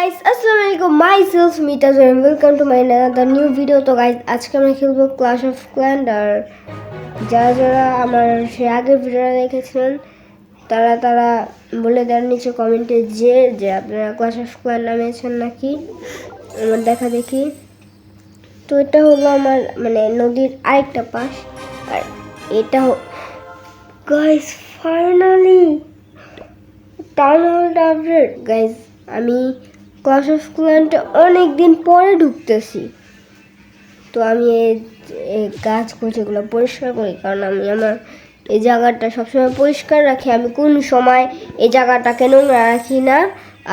guys, assalamualaikum. Myself Mita and welcome to my another new video. তো guys, আজকে আমরা খেলবো ক্লাশ অফ ক্ল্যান্স আর যারা যারা আমার সে আগের ভিডিওটা দেখেছিলেন তারা বলে দেন নিচে কমেন্টে যে আপনারা ক্লাশ অফ ক্ল্যান্স নামিয়েছেন নাকি আমার দেখা দেখি। তো এটা হলো আমার মানে নদীর আরেকটা পাশ আর এটা guys finally town hall update guys. আমি ক্লাশ অফ ক্ল্যান্সে অনেক দিন পরে ঢুকতেছি, তো আমি এই কাজ করছি এগুলো পরিষ্কার করি, কারণ আমি আমার এই জায়গাটা সবসময় পরিষ্কার রাখি। আমি কোন সময় এই জায়গাটাকে নোংরা রাখি না।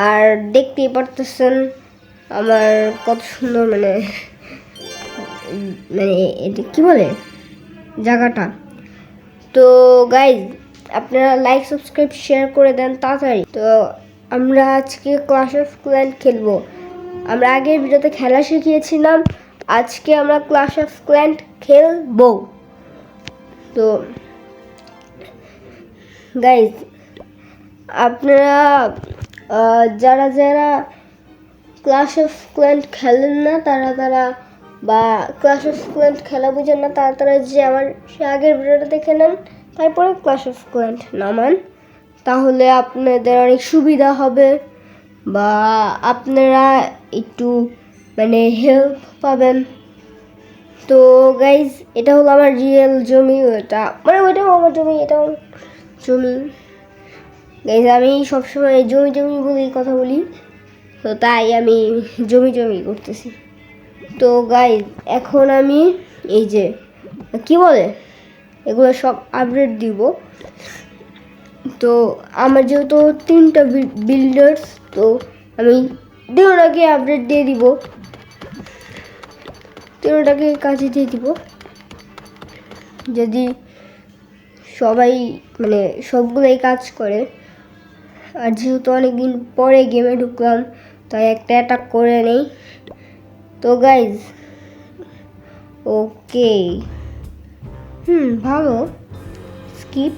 আর দেখতেই পারতেছেন আমার কত সুন্দর মানে এটা কী বলে জায়গাটা। তো গাইজ আপনারা লাইক সাবস্ক্রাইব শেয়ার করে দেন তাড়াতাড়ি। তো আমরা আজকে ক্লাশ অফ ক্ল্যান্স খেলবো। আমরা আগের ভিডিওতে খেলা শিখিয়েছিলাম, আজকে আমরা ক্লাশ অফ ক্ল্যান্স খেলবো। তো গাইজ আপনারা যারা যারা ক্লাশ অফ ক্ল্যান্স খেলেন না তারা বা ক্লাশ অফ ক্ল্যান্স খেলা বুঝেন না তারা যে আমার সে আগের ভিডিওটা দেখে নেন, তারপরে ক্লাশ অফ ক্ল্যান্স নামান, তাহলে আপনাদের অনেক সুবিধা হবে বা আপনারা একটু মানে হেল্প পাবেন। তো গাইজ এটা হলো আমার রিয়েল জমি, ওইটাও আমার জমি, এটাও জমি। গাইজ আমি সবসময় জমি বলি কথা বলি, তো তাই আমি জমি করতেছি। তো গাইজ এখন আমি এই যে কি বলে এগুলো সব আপডেট দিব। তো আমার যেহেতু 3টা বিল্ডার্স, তো আমি তিনটাকে আপডেট দিয়ে দিব, তিনটাকে কাজে দিয়ে দিব। যদি সবাই মানে সবগুলোই কাজ করে, আর যেহেতু অনেকদিন পরে গেমে ঢুকলাম তাই একটা অ্যাটাক করে নেই। তো গাইজ ওকে ভালো স্কিপ,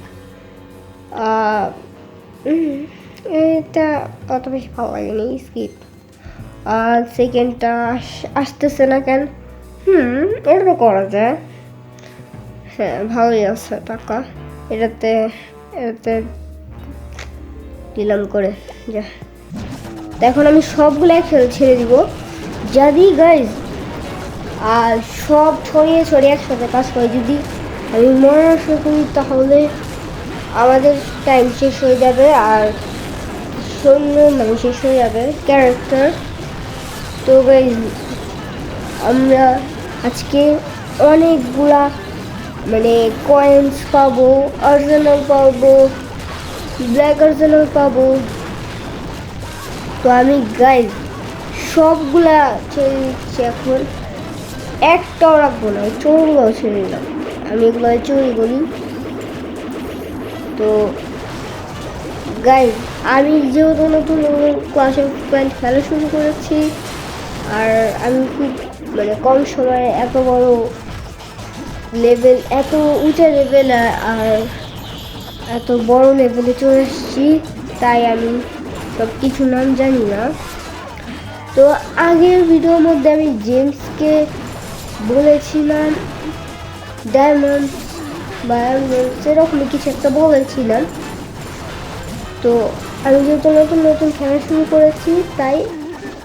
এটা অত বেশি ভালো লাগেনি স্কিপ। আর সেকেন্ডটা আসতেছে না কেন? এটা করা যায়, হ্যাঁ ভালোই আছে টাকা এটাতে দিলাম করে যা। তো এখন আমি সবগুলো একসাথে ছেড়ে দিব যদি গাইজ আর সব ছড়িয়ে একসাথে কাজ করে। যদি আমি মরার করি তাহলে আমাদের টাইম শেষ হয়ে যাবে আর সৈন্য মানে শেষ হয়ে যাবে ক্যারেক্টার। তো গাইজ আমরা আজকে অনেকগুলা মানে কয়েন্স পাবো, আর্সেনাল পাবো, ব্ল্যাক আর্সেনাল পাবো। তো আমি গাইজ সবগুলা ছেড়ে দিচ্ছি, এখন একটাও রাখবো না, চোরগুলো ছেড়ে দিলাম। আমি এগুলো চুরি করি। তো গাইজ আমি যেহেতু নতুন ক্লাশ অফ ক্ল্যান্স খেলা শুরু করেছি, আর আমি খুব মানে কম সময়ে এত বড় লেভেল, এত উঁচা লেভেল আর এত বড় লেভেলে চলে এসেছি, তাই আমি সব কিছু নাম জানি না। তো আগের ভিডিওর মধ্যে আমি জেমসকে বলেছিলাম ডায়মন্ড বা সেরকমই কিছু একটা বলেছিলাম। তো আমি যেহেতু নতুন খেলা শুরু করেছি, তাই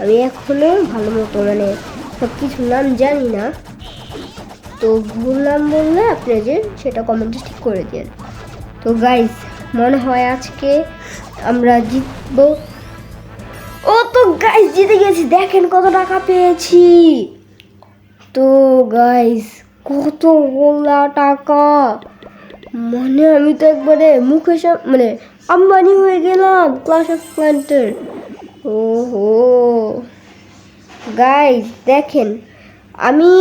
আমি এখনও ভালো মতো মানে সব কিছু নাম জানি না। তো ভুল নাম বললে আপনাদের সেটা কমেন্টে ঠিক করে দিন। তো গাইজ মনে হয় আজকে আমরা জিতবো। ও তো গাইজ জিতে গেছি, দেখেন কত টাকা পেয়েছি। তো গাইজ কতগুলা টাকা, মানে আমি তো একবারে মুখেশ মানে আম্বানি হয়ে গেলাম ক্লাশ অফ ক্ল্যান্সের। ওহো গাইজ দেখেন আমি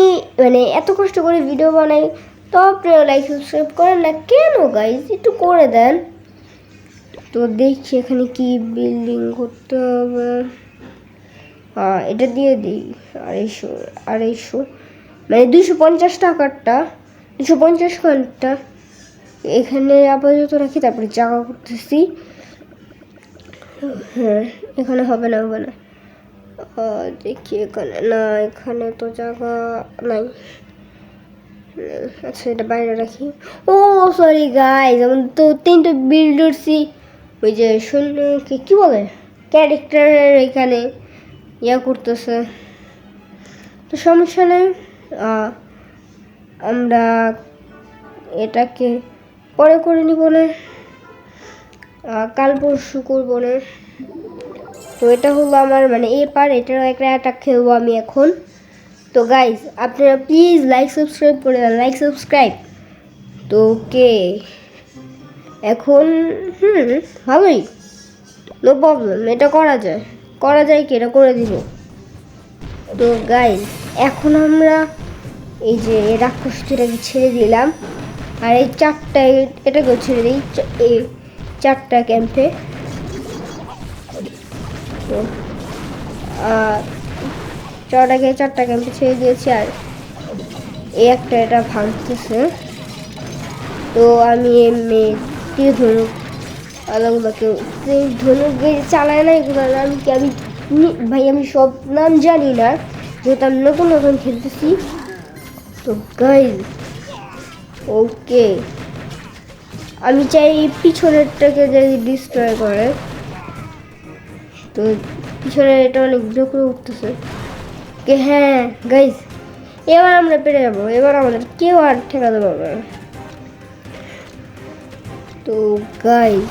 মানে এত কষ্ট করে ভিডিও বানাই, তো আপনারা লাইক সাবস্ক্রাইব করেন না কেন গাইজ? একটু করে দেন। তো দেখছি এখানে কি বিল্ডিং করতে হবে, এটা দিয়ে দিই 250 মানে 250 টাকারটা, 250 কয়েনটা এখানে আপাতত রাখি, তারপরে জায়গা করতেছি। হ্যাঁ এখানে হবে না দেখি এখানে না, এখানে তো জায়গা নাই। আচ্ছা এটা বাইরে রাখি। ও সরি গাইজ, আমি তো 3টে বিল্ড করছি। ওই যে শূন্য কি বলে ক্যারেক্টারের এখানে ইয়া করতেছে, তো সমস্যা নেই। আমরা এটাকে পরে করে নিব না, কাল পরশু করবো না। তো এটা হলো আমার মানে এপার, এটারও একটা অ্যাটাক খেলবো আমি এখন। তো গাইজ আপনারা প্লিজ লাইক সাবস্ক্রাইব করে দেন, লাইক সাবস্ক্রাইব। তো ওকে এখন ভালোই, নো প্রবলেম, এটা করা যায় কি, এটা করে দিব। তো গাইজ এখন আমরা এই যে রাক্ষসটাকে ছেড়ে দিলাম, আর এই 4টা এটাকেও ছেড়ে দিই, এই 4টা ক্যাম্পে। তো 4টা ক্যাম্পে ছেড়ে দিয়েছি, আর এই একটা এটা ভাঙতেছে। তো আমি এমনি তীর ধনুক আলাগুলোকে ধনুক চালায় না, এগুলো আমি ভাই আমি সব নাম জানি না, যেহেতু আমি নতুন খেলতেছি। তো গাইজ ওকে, আমি চাই পিছনেরটাকে যদি ডিস্ট্রয় করে। তো পিছনের এটা অনেক ভিডিও করে উঠতেছে। হ্যাঁ গাইজ এবার আমরা পেরে যাবো, এবার আমাদের কেউ আর ঠেকাতে পারবে না। তো গাইজ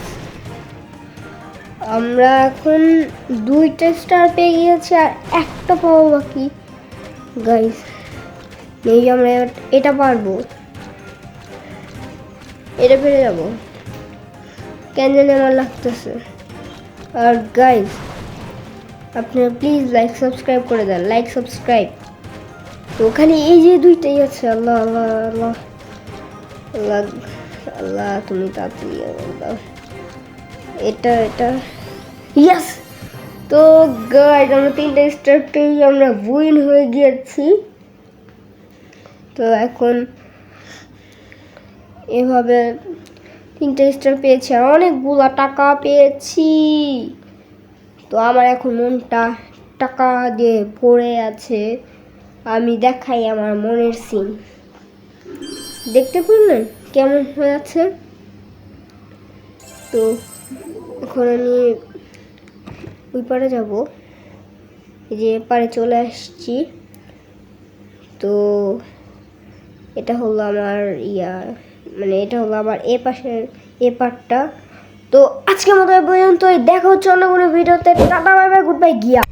আমরা এখন 2টা স্টার পেয়ে গিয়েছি, আর একটা পাওয়া বাকি। গাইজ এই আমরা এটা পারবো, এটা পেরে যাবো কেন জানি আমার লাগতেছে। আর গাইজ আপনারা প্লিজ লাইক সাবস্ক্রাইব করে দেন, লাইক সাবস্ক্রাইব। তো ওখানে এই যে 2টাই আছে, আল্লাহ আল্লাহ আল্লাহ আল্লাহ আল্লাহ, তুমি তাড়াতাড়ি দাও এটা ইয়াস। তো গাইজ আমরা 3টা স্টার পেয়ে আমরা উইন হয়ে গিয়েছি। তো এখন এভাবে 3টা স্টার পেয়েছি আর অনেকগুলা টাকা পেয়েছি। তো আমার এখন মনটা টাকা দিয়ে ভরে আছে, আমি দেখাই আমার মনের সিন, দেখতে পারলেন কেমন হয়ে আছে। তো এখন আমি ওই পারে যাবো, এই যে পারে চলে আসছি। তো এটা হলো আমার মানে এটা হলো আমার এ পার্টটা। তো আজকের মতো পর্যন্ত, দেখা হচ্ছে অন্য কোনো ভিডিওতে। Tata bye bye, good bye গিয়া।